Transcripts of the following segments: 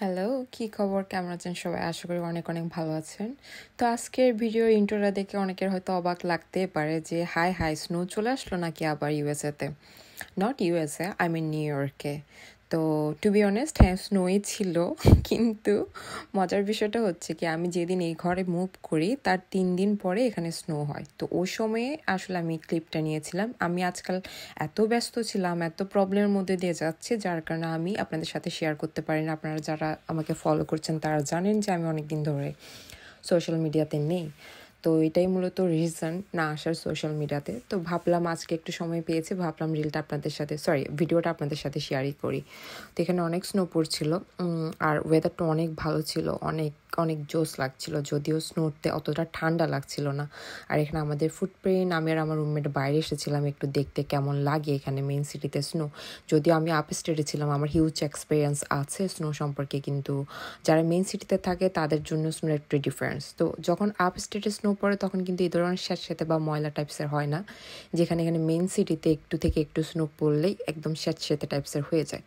Hello, কি খবর? কেমন আছেন সবাই? আশা করি অনেক অনেক ভালো আছেন। তো আজকের ভিডিওর ইন্ট্রোটা দেখে অনেকের হয়তো অবাক লাগতেই পারে যে হাই হাই স্নো চলে আসলো নাকি আবার ইউএসএতে। নট ইউএসএ, আই মিন নিউ ইয়র্কে। তো টু বি অনেস্ট, হ্যাঁ স্নোই ছিল, কিন্তু মজার বিষয়টা হচ্ছে কি আমি যেদিন এই ঘরে মুভ করি তার 3 দিন পরে এখানে স্নো হয়। তো ওই সময়ে আসলে আমি ক্লিপটা নিয়েছিলাম। আমি আজকাল এত ব্যস্ত ছিলাম, এত প্রবলেমের মধ্যে দিয়ে যাচ্ছে, যার কারণে আমি আপনাদের সাথে শেয়ার করতে পারি না। আপনারা যারা আমাকে ফলো করছেন তারা জানেন যে আমি অনেক দিন ধরে সোশ্যাল মিডিয়াতে নেই। তো এটাই মূলত রিজন না আসার সোশ্যাল মিডিয়াতে। তো ভাবলাম আজকে একটু সময় পেয়েছি, ভাবলাম রিলটা আপনাদের সাথে ভিডিওটা আপনাদের সাথে শেয়ারই করি। তো এখানে অনেক স্নো পড়ছিল, আর ওয়েদারটা অনেক ভালো ছিল, অনেক অনেক জোস লাগছিল, যদিও স্নোতে অতটা ঠান্ডা লাগছিল না। আর এখানে আমাদের ফুটপ্রিন্ট, আমি আর আমার রুমমেট বাইরে এসেছিলাম একটু দেখতে কেমন লাগে এখানে মেইন সিটিতে স্নো। যদিও আমি আপ স্টেটে ছিলাম, আমার হিউজ এক্সপিরিয়েন্স আছে স্নো সম্পর্কে, কিন্তু যারা মেইন সিটিতে থাকে তাদের জন্য স্নোর একটু ডিফারেন্স। তো যখন আপ স্টেটে স্নো পড়ে তখন কিন্তু এই ধরনের স্যাঁতস্যাঁতে বা ময়লা টাইপসের হয় না, যেখানে এখানে মেইন সিটিতে একটু থেকে একটু স্নো পড়লেই একদম স্যাঁতস্যাঁতে টাইপসের হয়ে যায়।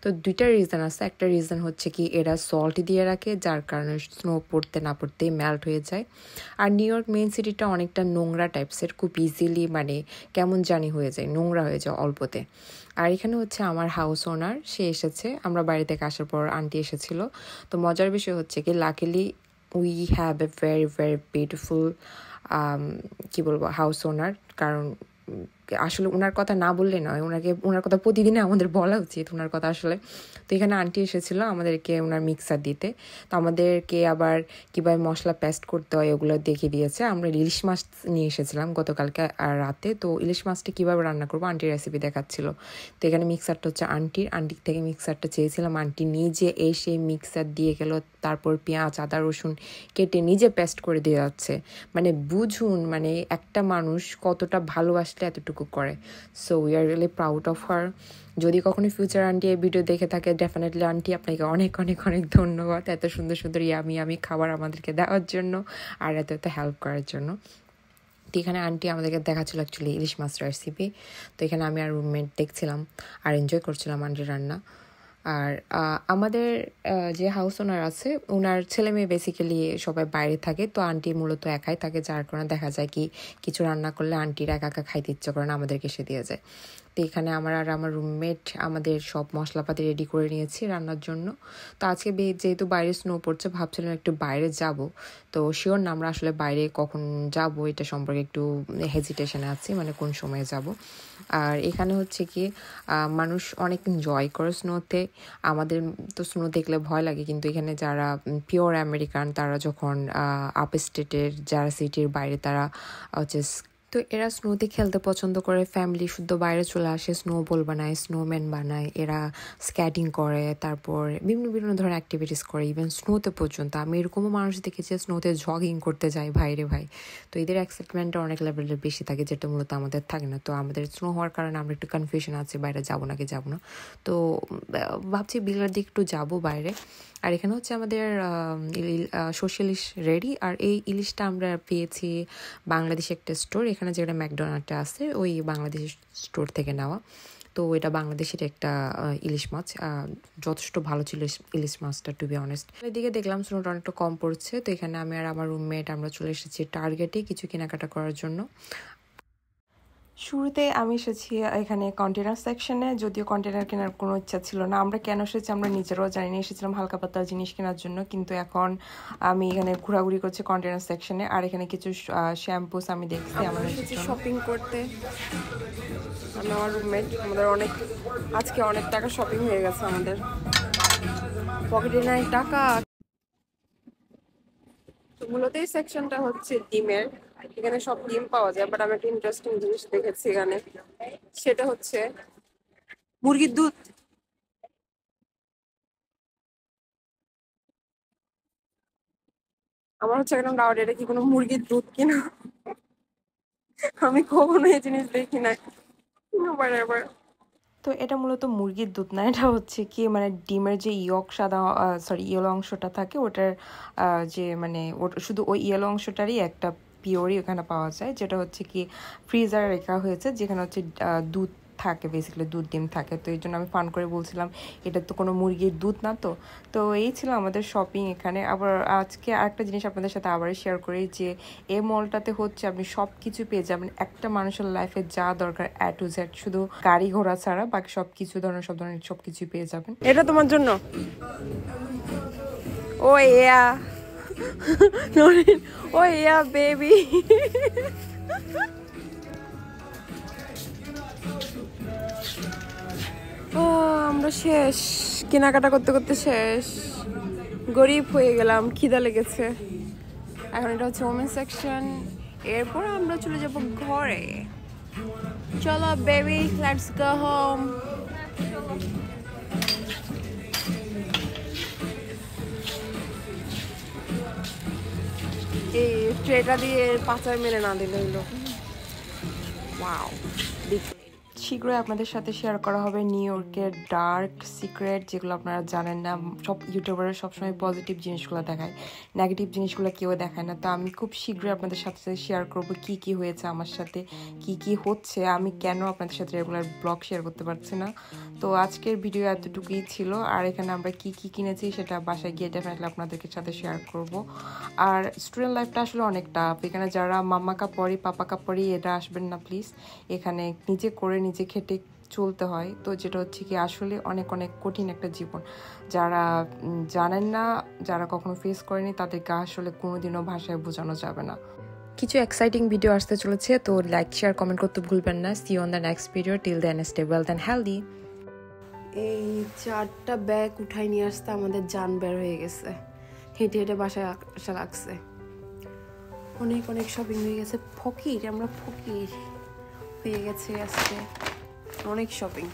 তো দুইটা রিজন আছে। একটা রিজন হচ্ছে কি এরা সল্ট দিয়ে রাখে, যার কারণে স্নো পড়তে না পড়তেই মেল্ট হয়ে যায়। আর নিউ ইয়র্ক মেইন সিটিটা অনেকটা নোংরা টাইপসের, খুব ইজিলি মানে কেমন জানি হয়ে যায়, নোংরা হয়ে যায় অল্পতে। আর এখানে হচ্ছে আমার হাউস ওনার, সে এসেছে, আমরা বাড়ি থেকে আসার পর আন্টি এসেছিল। তো মজার বিষয় হচ্ছে কি luckily we have a very very beautiful কী বলবো হাউস ওনার। কারণ আসলে ওনার কথা না বললে নয়, ওনার কথা প্রতিদিনে আমাদের বলা উচিত ওনার কথা আসলে। তো এখানে আন্টি এসেছিলো আমাদেরকে ওনার মিক্সার দিতে। তো আমাদেরকে আবার কীভাবে মশলা পেস্ট করতে হয় ওগুলো দেখিয়ে দিয়েছে। আমরা ইলিশ মাছ নিয়ে এসেছিলাম গতকালকে রাতে, তো ইলিশ মাছটা কীভাবে রান্না করবো আন্টির রেসিপি দেখাচ্ছিল। তো এখানে মিক্সারটা হচ্ছে আন্টির থেকে মিক্সারটা চেয়েছিলাম, আন্টি নিজে এসে মিক্সার দিয়ে গেল, তারপর পেঁয়াজ আদা রসুন কেটে নিজে পেস্ট করে দিয়ে যাচ্ছে। মানে বুঝুন, মানে একটা মানুষ কতটা ভালোবাসলে এতটুকু করে। So we are really proud of her. যদি কখনো ফিউচার আন্টি এই ভিডিও দেখে থাকে, ডেফিনেটলি আন্টি আপনাকে অনেক অনেক অনেক ধন্যবাদ এত সুন্দর সুন্দর ইয়ামি খাবার আমাদেরকে দেওয়ার জন্য আর এত হেল্প করার জন্য। তো এখানে আন্টি আমাদেরকে দেখাচ্ছিল অ্যাকচুয়ালি ইলিশ মাছ রেসিপি। তো এখানে আমি আর রুমমেট দেখছিলাম আর এনজয় করছিলাম আন্টির রান্না। আর আমাদের যে হাউস ওনার আছে, ওনার ছেলে মেয়ে বেসিক্যালি সবাই বাইরে থাকে, তো আন্টি মূলত একাই থাকে, যার কারণে দেখা যায় কি কিছু রান্না করলে আন্টির একা একা খাইতে ইচ্ছে করে না, আমাদেরকে এসে দিয়ে যায়। তো এখানে আমার আর আমার রুমমেট আমাদের সব মশলাপাতি রেডি করে নিয়েছি রান্নার জন্য। তো আজকে যেহেতু বাইরে স্নো পড়ছে, ভাবছিলাম একটু বাইরে যাব। তো শিওর না আমরা আসলে বাইরে কখন যাব এটা সম্পর্কে একটু হেজিটেশনে আছি, মানে কোন সময়ে যাব। আর এখানে হচ্ছে কি মানুষ অনেক এনজয় করে স্নোতে। আমাদের তো স্নো দেখলে ভয় লাগে, কিন্তু এখানে যারা পিওর আমেরিকান তারা যখন আপ স্টেটের যারা সিটির বাইরে তারা হচ্ছে, তো এরা স্নোতে খেলতে পছন্দ করে, ফ্যামিলি শুদ্ধ বাইরে চলে আসে, স্নো বল বানায়, স্নোম্যান বানায়, এরা স্কেটিং করে, তারপর বিভিন্ন বিভিন্ন ধরনের অ্যাক্টিভিটিস করে, ইভেন স্নোতে পর্যন্ত। আমি এরকমও মানুষ দেখেছি স্নোতে জগিং করতে যায় ভাইরে ভাই। তো এদের এক্সাইটমেন্টটা অনেক লেভেলের বেশি থাকে, যেটা মূলত আমাদের থাকে না। তো আমাদের স্নো হওয়ার কারণে আমরা একটু কনফিউশন আছে বাইরে যাবো নাকি যাবো না। তো ভাবছি বিকেলের দিকে একটু যাবো বাইরে। আর এখানে হচ্ছে আমাদের সর্ষে ইলিশ রেডি। আর এই ইলিশটা আমরা পেয়েছি বাংলাদেশে একটা স্টোর, এখানে যেটা ম্যাকডোনাল্ডটা আছে ওই বাংলাদেশি স্টোর থেকে নেওয়া। তো এটা বাংলাদেশের একটা ইলিশ মাছ, যথেষ্ট ভালো ছিল ইলিশ মাছটা টু বি অনেস্ট। এদিকে দেখলাম স্নোটা অনেকটা কম পড়ছে, তো এখানে আমি আর আমার রুমমেট আমরা চলে এসেছি টার্গেটে কিছু কেনাকাটা করার জন্য। শুরুতে আমি এসেছি এখানে কন্টেনার সেকশনে, যদিও কন্টেনার কেনার কোনো ইচ্ছা ছিল না। আমরা কেন এসেছি আমরা নিজেরাও জানি না, এসেছিলাম হালকা পাতলা জিনিস কেনার জন্য। কিন্তু এখন আমি এখানে ঘোরাঘুরি করছি কন্টেনার সেকশনে, আর এখানে কিছু শ্যাম্পুস আমি দেখছি আমরা এসেছি শপিং করতে। আমি আমার রুমমেট আমাদের আজকে অনেক টাকা শপিং হয়ে গেছে, আমাদের পকেটে নাই টাকা। তো মূলত এই সেকশনটা হচ্ছে ডিমের, এখানে সব ডিম পাওয়া যায়। বাট আমি একটা ইন্টারেস্টিং জিনিস দেখেছি এখানে, সেটা হচ্ছে মুরগির দুধ। আমার হচ্ছে একদম ডাউট এটা কি কোনো মুরগির দুধ কিনা, আমি কখনো এই জিনিস দেখি না। তো এটা মূলত মুরগির দুধ না, এটা হচ্ছে কি মানে ডিমের যে ইয়েলো অংশটা থাকে ওটার যে মানে শুধু ওই ইয়েলো অংশটারই একটা পিওরই ওখানে পাওয়া যায়, যেটা হচ্ছে কি ফ্রিজারে রাখা হয়েছে, যেখানে হচ্ছে দুধ থাকে, বেসিক্যালি দুধ ডিম থাকে। তো এই জন্য আমি ফান করে বলছিলাম এটা তো কোনো মুরগির দুধ না। তো এই ছিল আমাদের শপিং এখানে। আবার আজকে আরেকটা জিনিস আপনাদের সাথে আবারও শেয়ার করি যে এই মলটাতে হচ্ছে আপনি সব কিছু পেয়ে যাবেন, একটা মানুষের লাইফে যা দরকার A to Z, শুধু গাড়ি ঘোড়া ছাড়া বাকি সব কিছু ধরনের সব কিছুই পেয়ে যাবেন। এটা তোমার জন্য। ও ইয়া ও ইয়া বেবি। ও আমরা শেষ, কেনাকাটা করতে করতে শেষ, গরিব হয়ে গেলাম, খিদা লেগেছে। এখন এটা হচ্ছে ওমেন সেকশন, এরপর আমরা চলে যাব ঘরে। চলো বেবি, লেটস গো হোম। এই ট্রেটা দিয়ে পাচার মেরে না দিলে হইলো। ওয়াও, শীঘ্রই আপনাদের সাথে শেয়ার করা হবে নিউ ইয়র্কের ডার্ক সিক্রেট, যেগুলো আপনারা জানেন না। সব ইউটিউবাররা সবসময় পজিটিভ জিনিসগুলো দেখায়, নেগেটিভ জিনিসগুলো কেউ দেখায় না। তো আমি খুব শীঘ্রই আপনাদের সাথে শেয়ার করব কি হয়েছে আমার সাথে, কি হচ্ছে, আমি কেন আপনাদের সাথে রেগুলার ব্লগ শেয়ার করতে পারছি না। তো আজকের ভিডিও এতটুকুই ছিল। আর এখানে আমরা কি কিনেছি সেটা বাসায় গিয়ে ডেফিনেটলি আপনাদেরকে সাথে শেয়ার করব। আর স্টুডেন্ট লাইফটা আসলে অনেক টাফ। এখানে যারা মাম্মা কা পড়ি পাপা কা পড়ি এটা আসবেন না প্লিজ। এখানে নিজে করে নিজে খেটে চলতে হয়। তো যেটা হচ্ছে কি আসলে অনেক কঠিন একটা জীবন। যারা জানেন না, যারা কখনো ফেস করেনি, তাদেরকে আসলে কোনোদিনও ভাষায় বোঝানো যাবে না। কিছু এক্সাইটিং ভিডিও আসতে চলেছে, তো লাইক শেয়ার কমেন্ট করতে ভুলবেন না। See on the next video, till then stay wealth and healthy. এই 4টা ব্যাগ উঠাই নিয়ে আসতে আমাদের জান বের হয়ে গেছে, হেঁটে হেঁটে বাসায় আসা লাগছে। অনেক শপিং হয়ে গেছে, ফকির আমরা ফকির হয়ে গেছে আজকে, অনেক শপিং।